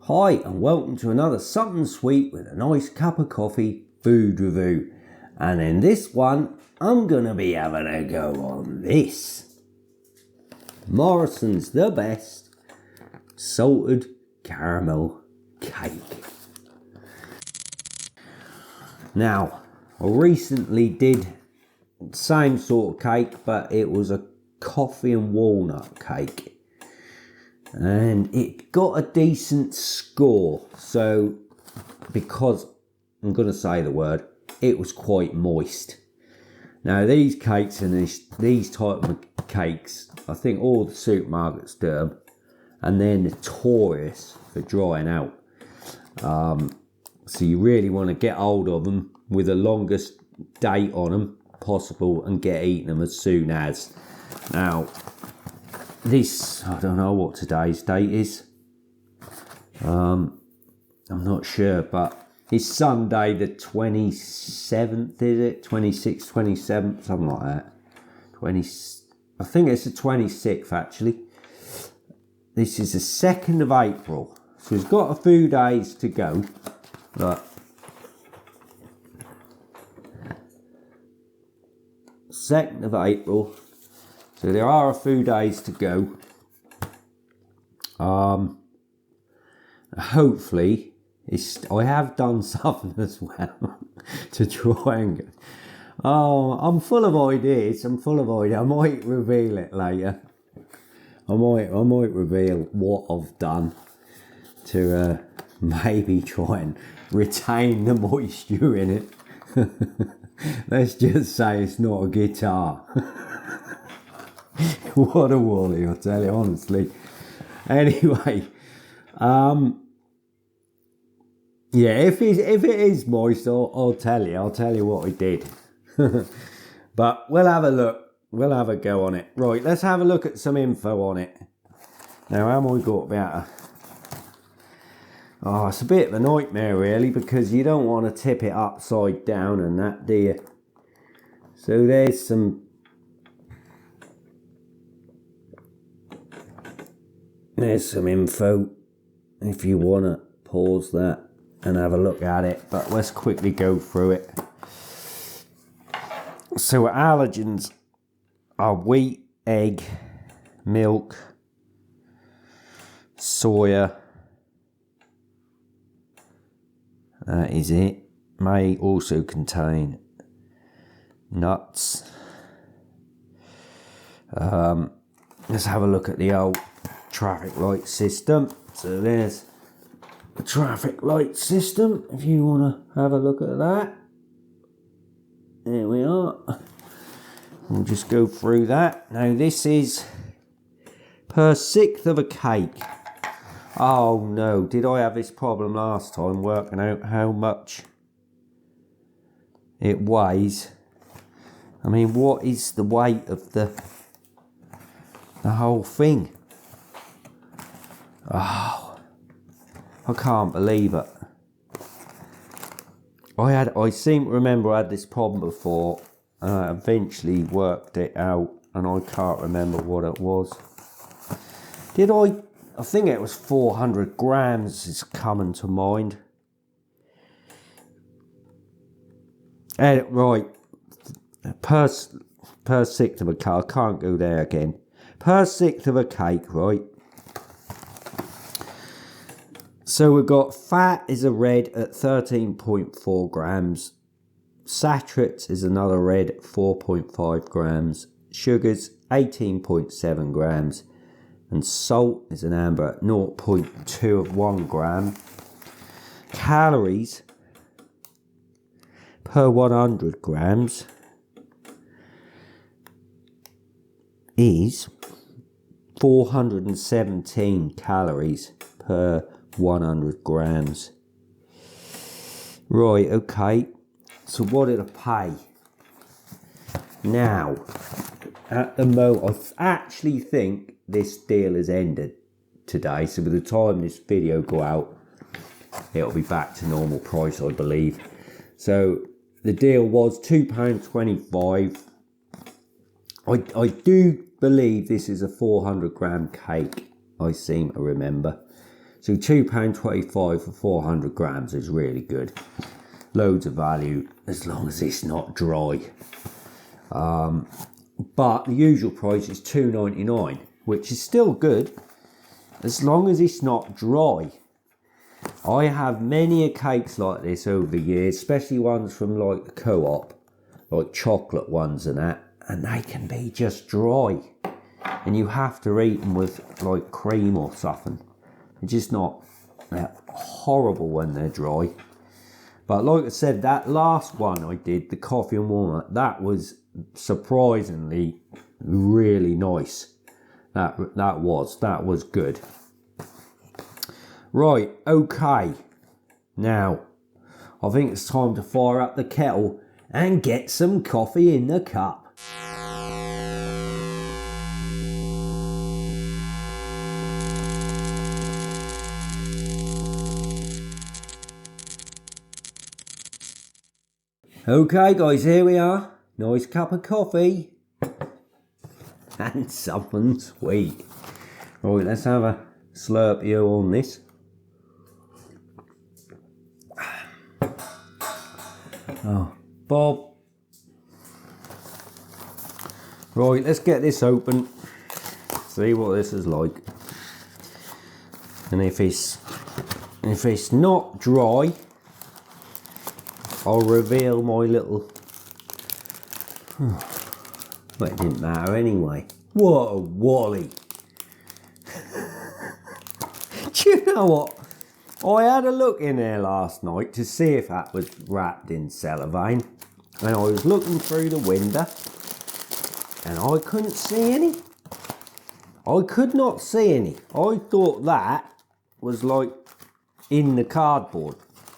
Hi and welcome to another something sweet with a nice cup of coffee food review. And in this one, I'm gonna be having a go on this. Morrisons the best salted caramel cake. Now, I recently did the same sort of cake, but it was a coffee and walnut cake. And it got a decent score, so because I'm going to say the word, it was quite moist. Now these cakes and these type of cakes, I think all the supermarkets do them, and they're notorious for drying out. So you really want to get hold of them with the longest date on them possible and get eating them as soon as. Now, this, I don't know what today's date is. I'm not sure, but it's Sunday the 27th, is it? 26th, 27th, something like that. I think it's the 26th actually. This is the 2nd of April. So it's got a few days to go. Look. 2nd of April. So there are a few days to go. Hopefully, I have done something as well to try and get. Oh, I'm full of ideas. I might reveal it later. I might reveal what I've done to maybe try and retain the moisture in it. Let's just say it's not a guitar. What a wally, I'll tell you honestly. Anyway, yeah, if it is moist, I'll tell you what I did. But we'll have a look. We'll have a go on it. Right, let's have a look at some info on it. Now, how we got about it's a bit of a nightmare really, because you don't want to tip it upside down and that, do you? So there's some info if you want to pause that and have a look at it, but let's quickly go through it. So allergens are wheat, egg, milk, soya. That is it. May also contain nuts. Let's have a look at the old traffic light system. So there's the traffic light system, if you want to have a look at that. There we are. We'll just go through that. Now this is per 1/6 of a cake. Oh no, did I have this problem last time working out how much it weighs? I mean, what is the weight of the whole thing? Oh, I can't believe it. I seem to remember I had this problem before, and I eventually worked it out, and I can't remember what it was. I think it was 400 grams is coming to mind. Right, per 1/6 of a cake, I can't go there again. Per 1/6 of a cake, right? So we've got fat is a red at 13.4 grams. Saturates is another red at 4.5 grams. Sugars, 18.7 grams. And salt is an amber at 0.2 of 1 gram. Calories per 100 grams is 417 calories per 100 grams. Right, okay. So what did I pay? Now, at the moment, I actually think this deal has ended today. So by the time this video go out, it'll be back to normal price, I believe. So the deal was £2.25. I do believe this is a 400 gram cake, I seem to remember. So £2.25 for 400 grams is really good. Loads of value as long as it's not dry. But the usual price is £2.99, which is still good as long as it's not dry. I have many cakes like this over the years, especially ones from like the co-op, like chocolate ones and that, and they can be just dry. And you have to eat them with like cream or something. It's just not horrible when they're dry. But like I said, that last one I did, the coffee and walnut, that was surprisingly really nice. That was good. Right, okay. Now, I think it's time to fire up the kettle and get some coffee in the cup. Okay guys, here we are. Nice cup of coffee. And something sweet. Right, let's have a slurpee on this. Oh, Bob. Right, let's get this open. See what this is like. And if it's not dry, I'll reveal my little... But it didn't matter anyway. What a wally. Do you know what? I had a look in there last night to see if that was wrapped in cellophane. And I was looking through the window. And I couldn't see any. I could not see any. I thought that was like in the cardboard.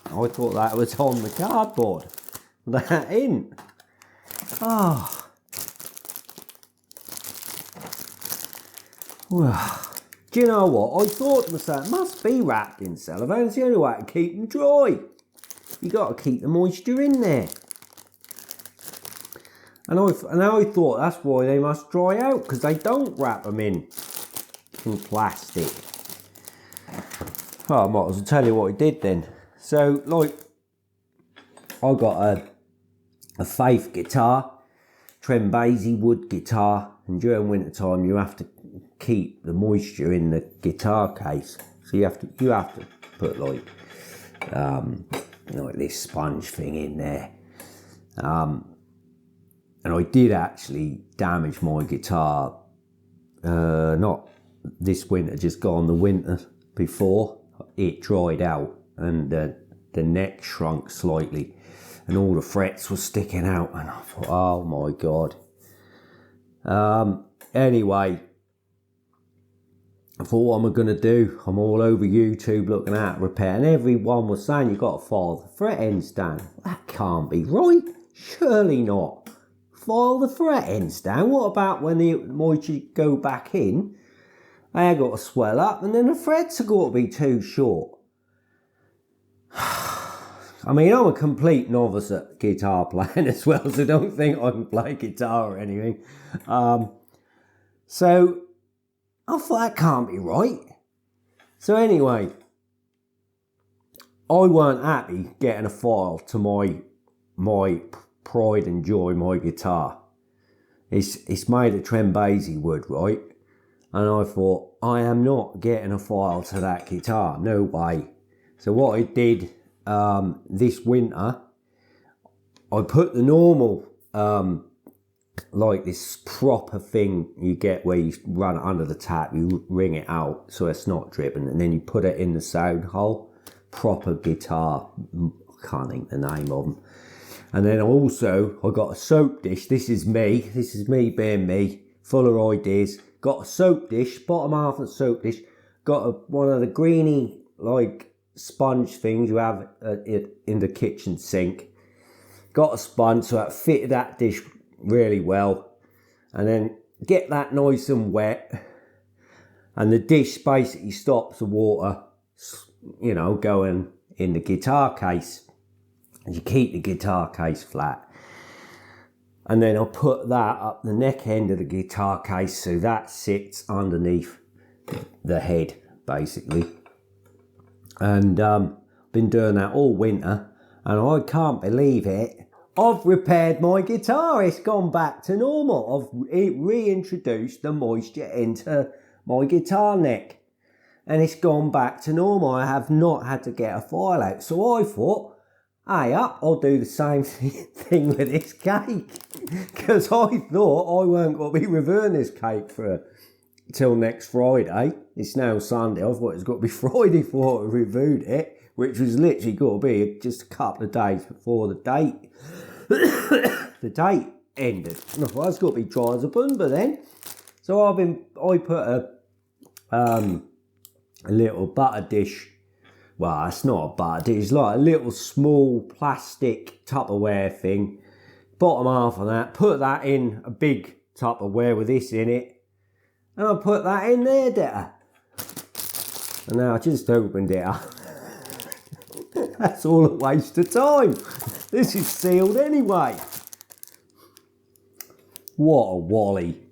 I thought that was on the cardboard. That in. Ah. Oh. Well, do you know what? I thought to myself, it must be wrapped in cellophane. It's the only way to keep them dry. You got to keep the moisture in there. And I thought that's why they must dry out, because they don't wrap them in plastic. Well, I might as well tell you what I did then. So, like, I got a Faith guitar, Trembesi wood guitar, and during winter time you have to keep the moisture in the guitar case. So you have to put like this sponge thing in there. And I did actually damage my guitar, not this winter, just gone the winter before. It dried out and the neck shrunk slightly and all the frets were sticking out, and I thought, oh my God. Anyway, I thought, what am I going to do? I'm all over YouTube looking at repair, and everyone was saying you've got to file the fret ends down. That can't be right. Surely not. File the fret ends down. What about when the moisture go back in? They got to swell up, and then the frets have got to be too short. I mean, I'm a complete novice at guitar playing as well, so don't think I can play guitar or anything. So I thought that can't be right. So anyway, I weren't happy getting a file to my pride and joy, my guitar. It's made of Trembesi wood, right? And I thought, I am not getting a file to that guitar, no way. So what I did this winter, I put the normal, like this proper thing you get where you run it under the tap, you wring it out so it's not dripping, and then you put it in the sound hole. Proper guitar, I can't think the name of them. And then also, I got a soap dish. This is me being me, full of ideas. Got a soap dish, bottom half of the soap dish, got one of the greeny, like, sponge things you have in the kitchen sink. Got a sponge, so I fitted that dish really well. And then get that nice and wet. And the dish basically stops the water, you know, going in the guitar case. And you keep the guitar case flat. And then I'll put that up the neck end of the guitar case, so that sits underneath the head, basically. And been doing that all winter, and I can't believe it. I've repaired my guitar. It's gone back to normal. I've reintroduced the moisture into my guitar neck, and it's gone back to normal. I have not had to get a file out. So I thought, hey up, I'll do the same thing with this cake. Because I thought I weren't going to be reviewing this cake till next Friday. It's now Sunday. I thought it was got to be Friday before I reviewed it, which was literally going to be just a couple of days before the date. The date ended. And I thought it's got to be dry as a bun by then. So I put a little butter dish. Well, it's not a butter dish. It's like a little small plastic Tupperware thing. Bottom half of that. Put that in a big Tupperware with this in it. And I put that in there, did I? And now I just opened it up. That's all a waste of time. This is sealed anyway. What a wally.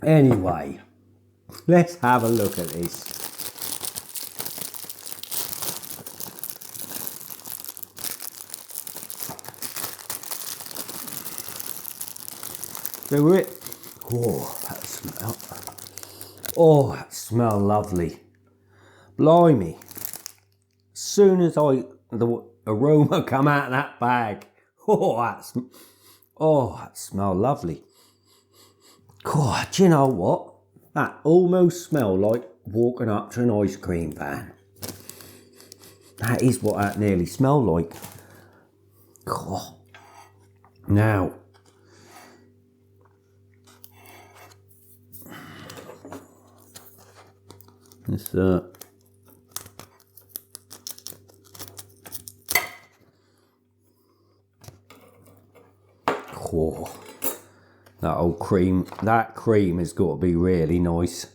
Anyway, let's have a look at this. Do it. Oh, that smell. Oh, that smell lovely. Blimey. As soon as the aroma come out of that bag. Oh, that smell lovely. God, do you know what? That almost smelled like walking up to an ice cream van. That is what that nearly smelled like. God. Now, this oh, that old cream, that cream has got to be really nice.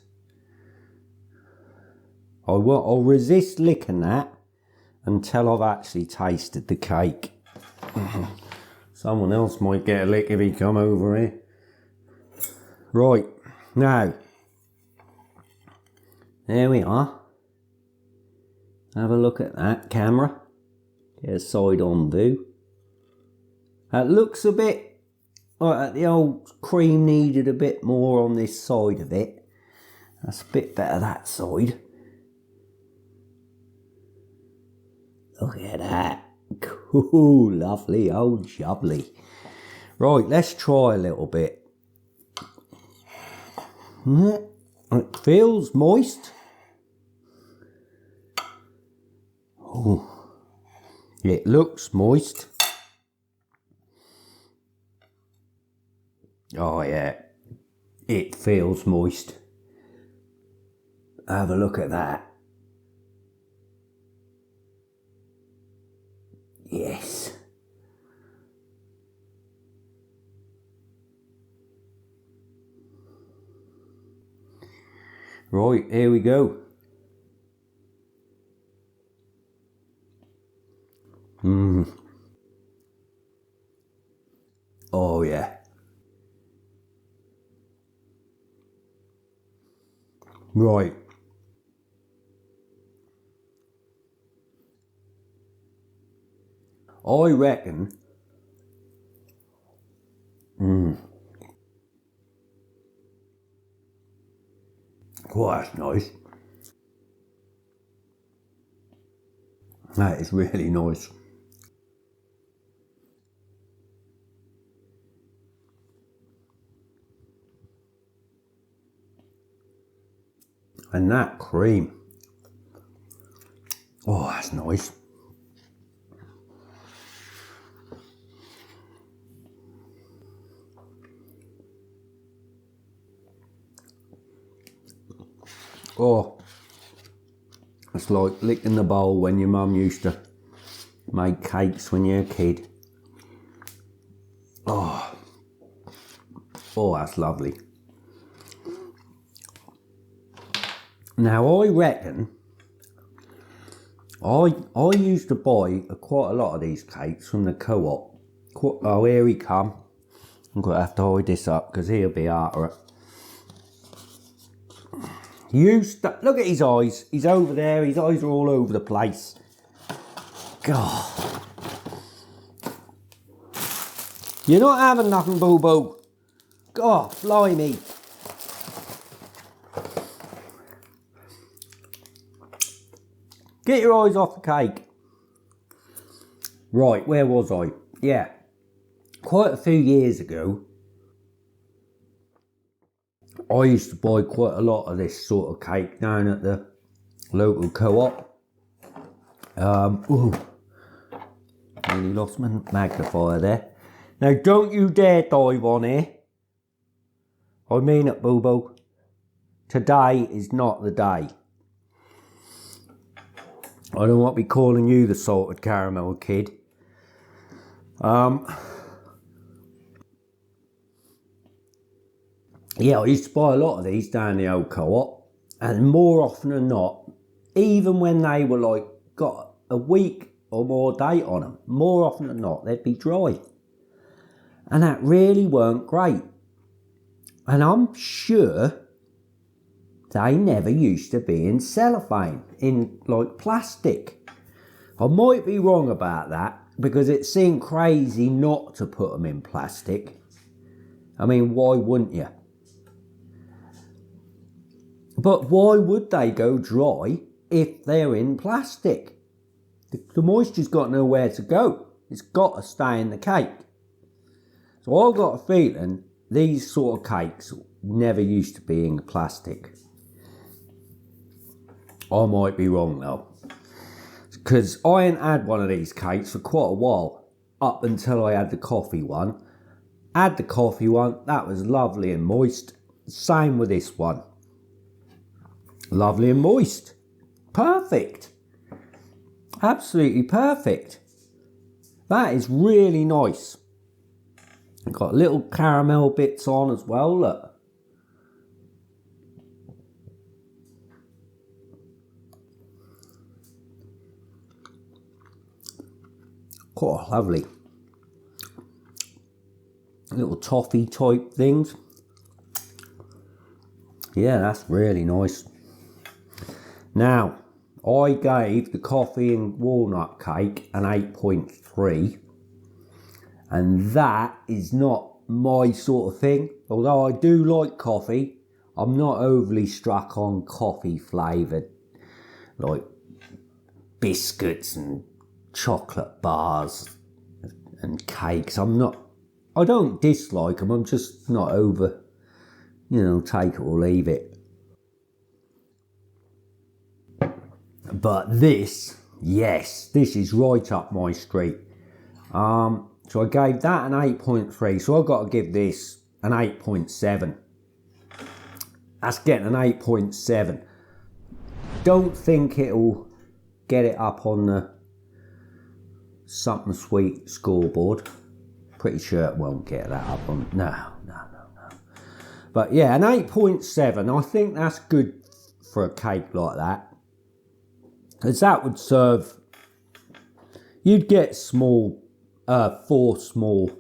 I'll resist licking that until I've actually tasted the cake. Someone else might get a lick if he come over here. Right, now, there we are. Have a look at that camera. Get a side on view. That looks a bit like the old cream needed a bit more on this side of it. That's a bit better that side. Look at that. Cool, lovely, old jubbly. Right, let's try a little bit. It feels moist. Oh, it looks moist. Oh yeah, it feels moist. Have a look at that. Yes. Right, here we go. Oh yeah. Right. I reckon. Oh, that's nice. That is really nice. And that cream. Oh, that's nice. Oh, it's like licking the bowl when your mum used to make cakes when you were a kid. Oh, that's lovely. Now I reckon I used to buy quite a lot of these cakes from the co-op. Oh, here he come. I'm going to have to hide this up because he'll be after it. Look at his eyes. He's over there. His eyes are all over the place. God. You're not having nothing, boo-boo. God, blimey. Get your eyes off the cake. Right, where was I? Yeah. Quite a few years ago, I used to buy quite a lot of this sort of cake down at the local co-op. Nearly lost my magnifier there. Now, don't you dare dive on here. I mean it, boo-boo. Today is not the day. I don't want to be calling you the salted caramel kid. Yeah, I used to buy a lot of these down the old co-op, and more often than not, even when they were like got a week or more date on them, more often than not they'd be dry, and that really weren't great. And I'm sure they never used to be in cellophane, in like plastic. I might be wrong about that, because it seemed crazy not to put them in plastic. I mean, why wouldn't you? But why would they go dry if they're in plastic? The moisture's got nowhere to go. It's got to stay in the cake. So I've got a feeling these sort of cakes never used to be in plastic. I might be wrong though, because I ain't had one of these cakes for quite a while, up until I had the coffee one. Had the coffee one, that was lovely and moist. Same with this one. Lovely and moist. Perfect. Absolutely perfect. That is really nice. Got little caramel bits on as well, look. Quite lovely. Little toffee type things. Yeah, that's really nice. Now, I gave the coffee and walnut cake an 8.3, and that is not my sort of thing. Although I do like coffee, I'm not overly struck on coffee flavoured, like biscuits and chocolate bars and cakes. I don't dislike them, I'm just not over, take it or leave it. But this, yes, this is right up my street. So I gave that an 8.3, so I've got to give this an 8.7. That's getting an 8.7. Don't think it'll get it up on the something sweet scoreboard. Pretty sure it won't get that up on, no. But yeah, an 8.7, I think that's good for a cake like that. Because that would serve, you'd get small, 4 small,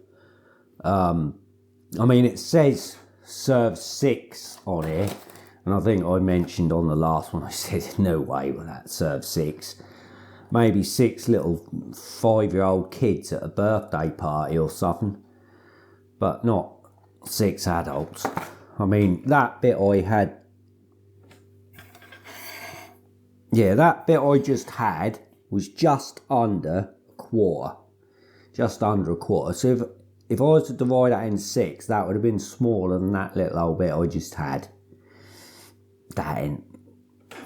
I mean it says serve 6 on here, and I think I mentioned on the last one, I said no way will that serve 6. Maybe 6 little 5-year-old kids at a birthday party or something, but not 6 adults. I mean, that bit I had, yeah, that bit I just had was just under a quarter. Just under a quarter. So if I was to divide that in 6, that would have been smaller than that little old bit I just had. That ain't,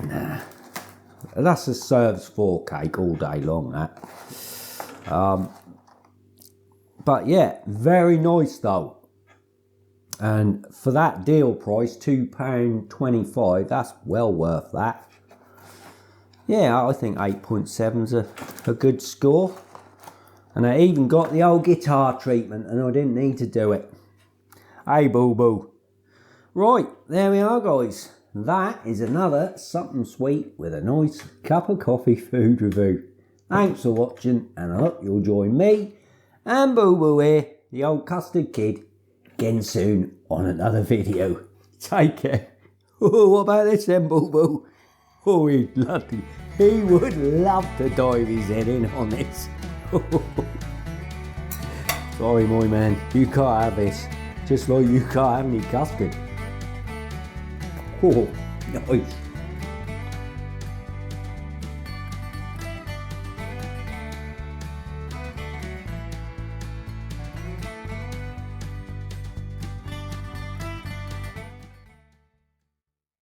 nah. That's a serves 4 cake all day long, that. But yeah, very nice though. And for that deal price, £2.25, that's well worth that. Yeah, I think 8.7's a good score. And I even got the old guitar treatment, and I didn't need to do it. Hey, boo-boo. Right, there we are, guys. That is another something sweet with a nice cup of coffee food review. Thanks for watching, and I hope you'll join me and Boo-Boo here, the old custard kid, again soon on another video. Take care. Oh, what about this then, Boo Boo? Oh, he would love to dive his head in on this. Sorry, my man, you can't have this. Just like you can't have any custard. Oh, nice.